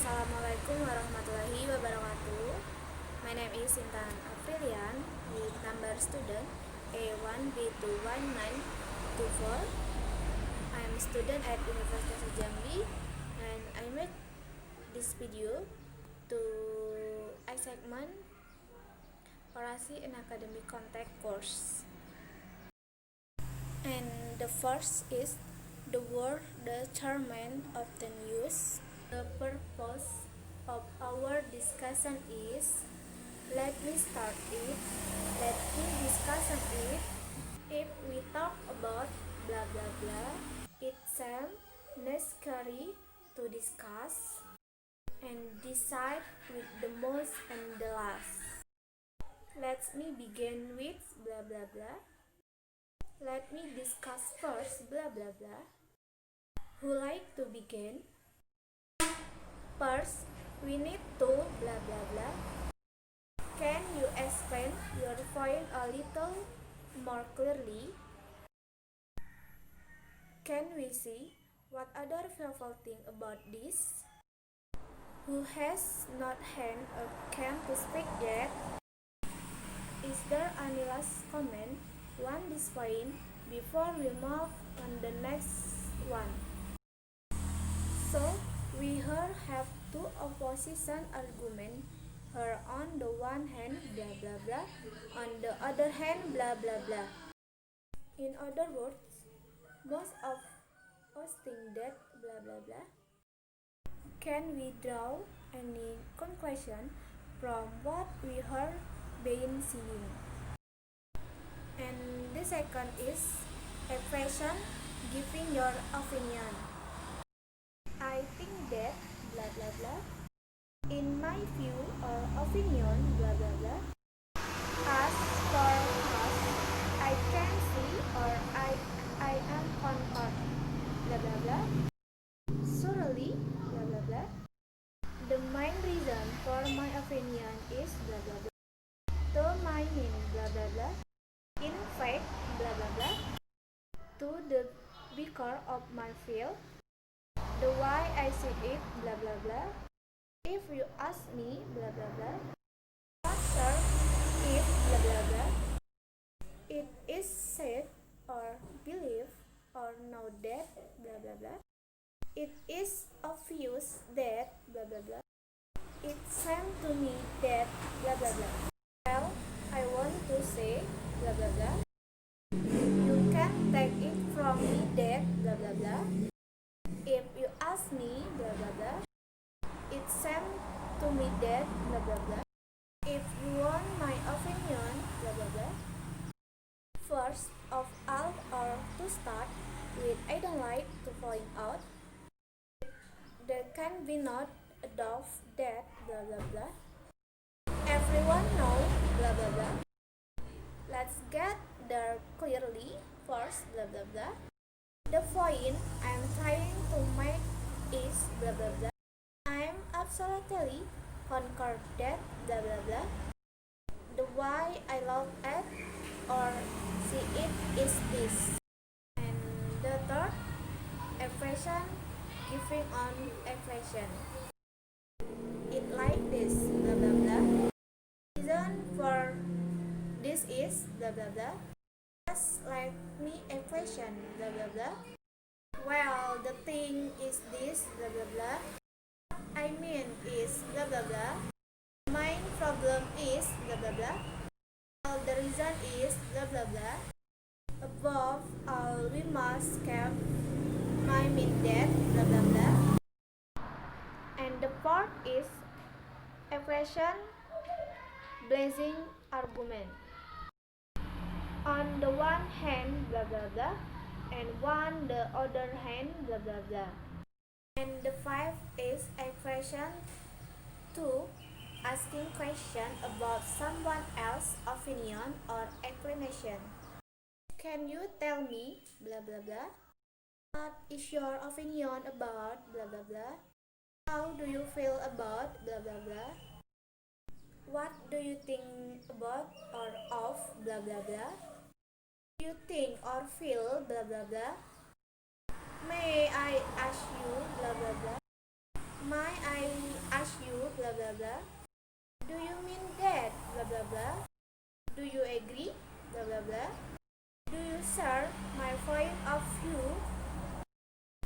Assalamualaikum warahmatullahi wabarakatuh. My name is INTAN AFRILIYAN with number student A1B219024. I am a student at University Jambi and I made this video to I segment Orasi in Academic Context course. And the first is the word the chairman often use. The purpose of our discussion is, let me start it, let me discussion it. If we talk about blah blah blah, it seems necessary to discuss and decide with the most and the last. Let me begin with blah blah blah. Let me discuss first blah blah blah. Who like to begin? First, we need to blah blah blah. Can you explain your point a little more clearly? Can we see what other people think about this? Who has not hand or can to speak yet? Is there any last comment on this point before we move on the next one? So, we here have two opposition arguments. Her on the one hand blah blah blah, on the other hand blah blah blah. In other words, most of us think that blah blah blah. Can we draw any conclusion from what we heard been seeing? And the second is expression, giving your opinion. I think that blah blah blah. In my view or opinion blah blah blah. As for us, I can see or I am concord blah blah blah. Surely blah blah blah. The main reason for my opinion is blah blah blah. To my mean blah blah blah. In fact blah blah blah. To the beaker of my field. The why I see it blah blah blah. If you ask me blah blah blah. Answer if blah blah blah. It is said or believed or know that blah blah blah. It is obvious that blah blah blah. It seems to me that blah blah blah. Well, I want to say blah blah blah. You can take it from me that blah blah blah. If you ask me blah blah blah, it seems to me that blah blah blah. If you want my opinion blah blah blah. First of all, or to start with, I don't like to point out there can be not a doubt that blah blah blah. Everyone know blah blah blah. Let's get there clearly. First blah blah blah. The point I'm trying to make is blah blah blah. I'm absolutely concord that blah blah blah. The why I look at or see it is this. And the third, expression, giving on expression. It like this blah blah blah. Reason for this is blah blah blah. Just like me expression blah blah blah. Well, the thing is this blah blah blah. I mean is blah blah blah. Main problem is blah blah blah. Well, the reason is blah blah blah. Above all, we must keep my mean that blah blah blah. And the fourth is expression, blazing argument. On the one hand blah blah blah, and on the other hand blah blah blah. And the fifth is expression 2, asking question about someone else's opinion or explanation. Can you tell me blah blah blah? What is your opinion about blah blah blah? How do you feel about blah blah blah? What do you think about or of blah blah blah? You think or feel blah blah blah. May I ask you blah blah blah? May I blah blah. Do you mean that? Blah blah blah. Do you agree? Blah blah blah. Do you share my point of view?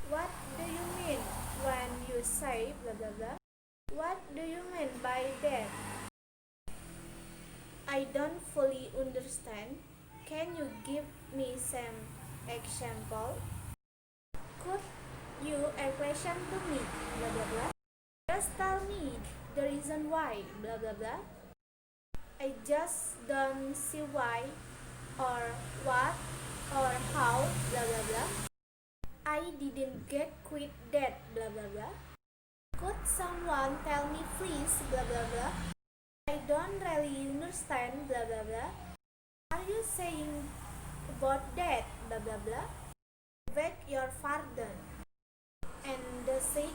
What do you mean when you say blah blah blah? What do you mean by that? I don't fully understand. Can you give me some example? Could you explain to me? Blah blah blah. Just tell me the reason why. Blah blah blah. I just don't see why or what or how. Blah blah blah. I didn't get quite that. Blah blah blah. Could someone tell me please? Blah blah blah. I don't really understand. Blah blah blah. Are you saying about that? Blah blah blah. Beg your pardon. And the six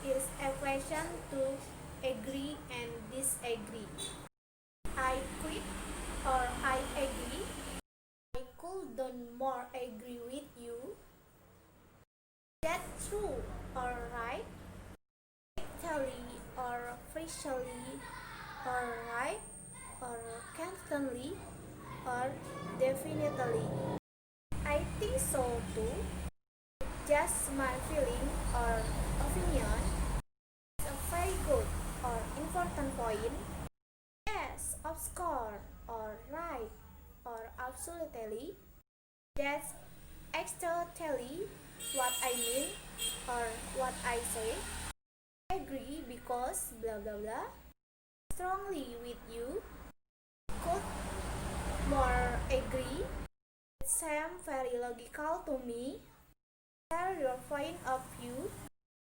is a question to agree and disagree. I quit or I agree. I couldn't more agree with you. That's true or right? Actually or officially or right or constantly or definitely. I think so too. Just my feeling or opinion is a very good or important point. Yes, of course, or right, or absolutely. That's exactly what I mean or what I say. I agree because blah blah blah. Strongly with you. Could more agree. It seems very logical to me. Share your point of view.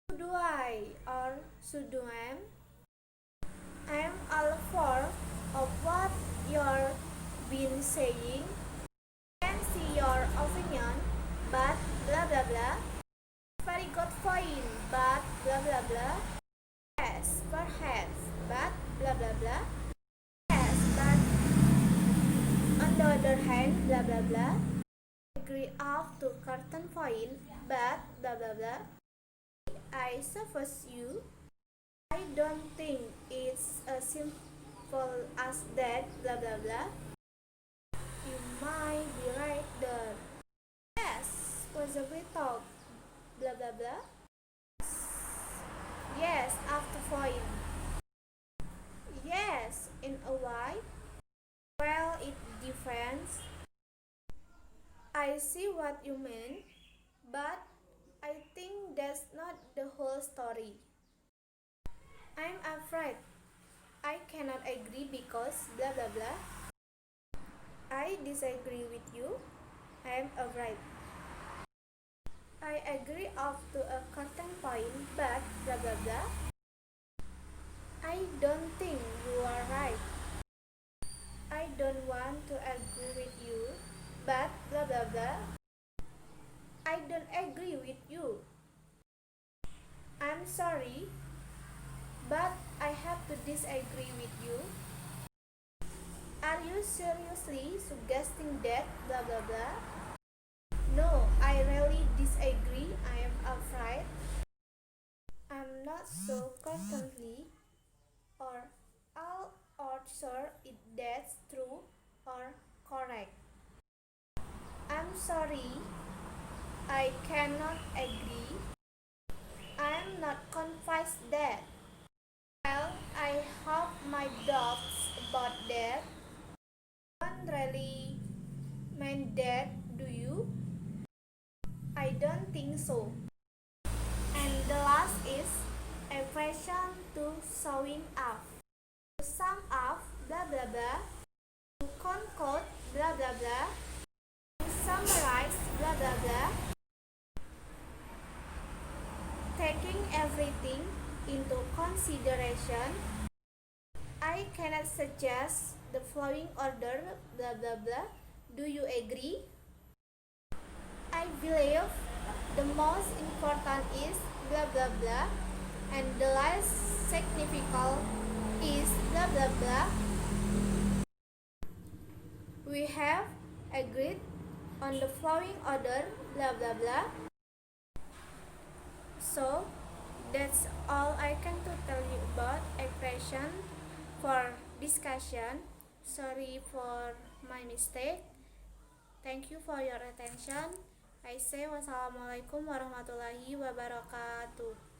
Should I or should I? I'm all for of what you're been saying. Can see your opinion, but blah blah blah. Very good point, but blah blah blah. Yes, perhaps, but blah blah blah. Yes, but on the other hand, blah blah blah. Agree up to certain point, but blah blah blah. I suppose you. I don't think it's as simple as that. Blah blah blah. You might be right there. Yes, possibly talk. Blah blah blah. Yes, after point. Yes, in a way. Well, it depends. I see what you mean, but I think that's not the whole story. I'm afraid I cannot agree because blah blah blah. I disagree with you. I'm afraid. I agree up to a certain point, but blah blah blah. I don't think you are right. I don't want to agree with you, but blah blah blah. I don't agree with you. I'm sorry, but I have to disagree with you. Are you seriously suggesting that blah blah blah? No, I really disagree. I am afraid. I'm not so constantly or all or sure if that's true or correct. I'm sorry, I cannot agree. I'm not convinced that. Well, I have my doubts about that. Don't really mean that, do you? I don't think so. And the last is expression to showing off. To sum up, blah blah blah. To conclude, blah blah blah. To summarize, blah blah blah. Taking everything into consideration, I cannot suggest the following order, blah blah blah. Do you agree? I believe the most important is blah blah blah, and the less significant is blah blah blah. We have agreed on the following order, blah blah blah. So That's all I can to tell you about expression for discussion. Sorry for my mistake. Thank you for your attention. I say wassalamualaikum warahmatullahi wabarakatuh.